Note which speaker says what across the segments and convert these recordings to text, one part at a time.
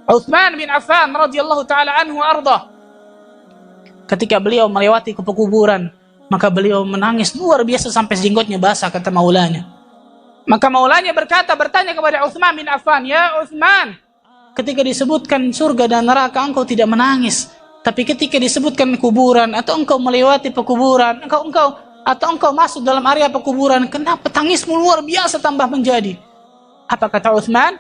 Speaker 1: Utsman bin Affan radhiyallahu taala anhu arda, ketika beliau melewati kuburan, maka beliau menangis luar biasa sampai jenggotnya basah, kata maulanya. Maka maulanya bertanya kepada Utsman bin Affan, "Ya Utsman, ketika disebutkan surga dan neraka engkau tidak menangis, tapi ketika disebutkan kuburan atau engkau melewati pekuburan, engkau masuk dalam area pekuburan, kenapa tangismu luar biasa tambah menjadi?" Apa kata Utsman?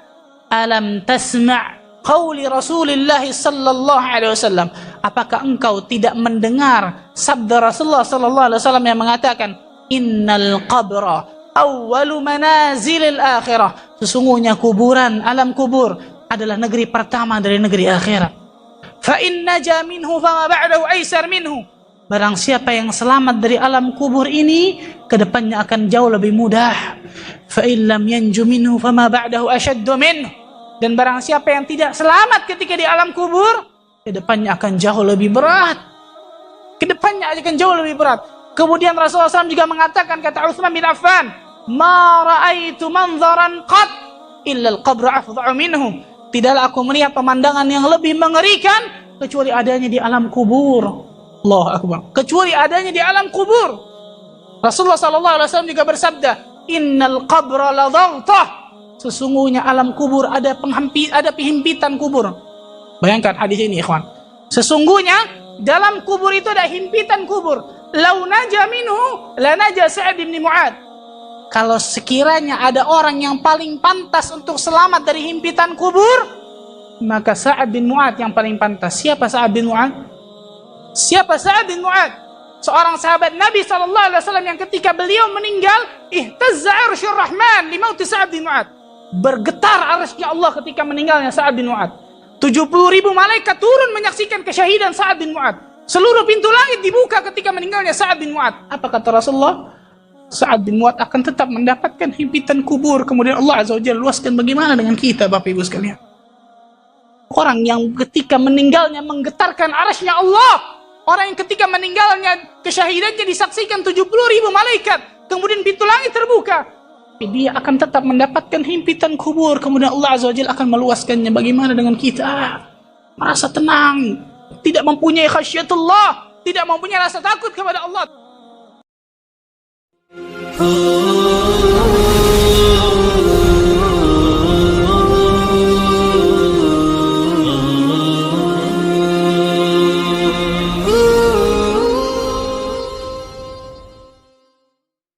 Speaker 1: "Alam tasma' qauli Rasulullah sallallahu alaihi wasallam." Apakah engkau tidak mendengar sabda Rasulullah sallallahu alaihi wasallam yang mengatakan, "Innal qabra awwalu manazilil akhirah." Sesungguhnya kuburan, alam kubur adalah negeri pertama dari negeri akhirat. Fa in naja minhu fama ba'dahu aisar minhu. Barang siapa yang selamat dari alam kubur ini, kedepannya akan jauh lebih mudah. Fa in lam yanju minhu fama ba'dahu ashaddu minhu. Dan barang siapa yang tidak selamat ketika di alam kubur, kedepannya akan jauh lebih berat. Kedepannya akan jauh lebih berat. Kemudian Rasulullah SAW juga mengatakan, kata Utsman bin Affan, "Ma ra'aitu manzaran qat illa al-qabru afdha'u minhu." Tidaklah aku melihat pemandangan yang lebih mengerikan kecuali adanya di alam kubur. Allahu Akbar. Kecuali adanya di alam kubur. Rasulullah SAW juga bersabda, "Innal qabra la dhaghtah." Sesungguhnya alam kubur ada penghimpitan kubur. Bayangkan hadis ini, ikhwan. Sesungguhnya dalam kubur itu ada himpitan kubur. Lau naja minhu la naja Sa'ad bin Mu'adz. Kalau sekiranya ada orang yang paling pantas untuk selamat dari himpitan kubur, maka Sa'ad bin Mu'adz yang paling pantas. Siapa Sa'ad bin Mu'adz? Siapa Sa'ad bin Mu'adz? Seorang sahabat Nabi SAW yang ketika beliau meninggal, ihtazza 'arsyur rahman li mauti Sa'ad bin Mu'adz. Bergetar arasy Allah ketika meninggalnya Sa'ad bin Mu'adz. 70.000 malaikat turun menyaksikan kesyahidan Sa'ad bin Mu'adz. Seluruh pintu langit dibuka ketika meninggalnya Sa'ad bin Mu'adz. Apa kata Rasulullah? Sa'ad bin Mu'adz akan tetap mendapatkan himpitan kubur. Kemudian Allah Azza wa Jalla luaskan. Bagaimana dengan kita, Bapak Ibu sekalian? Orang yang ketika meninggalnya menggetarkan arasy-Nya Allah. Orang yang ketika meninggalnya kesyahidannya disaksikan 70.000 malaikat. Kemudian pintu langit terbuka. Dia akan tetap mendapatkan himpitan kubur. Kemudian Allah Azza wa Jalla akan meluaskannya. Bagaimana dengan kita? Merasa tenang, tidak mempunyai khasyatullah, tidak mempunyai rasa takut kepada Allah.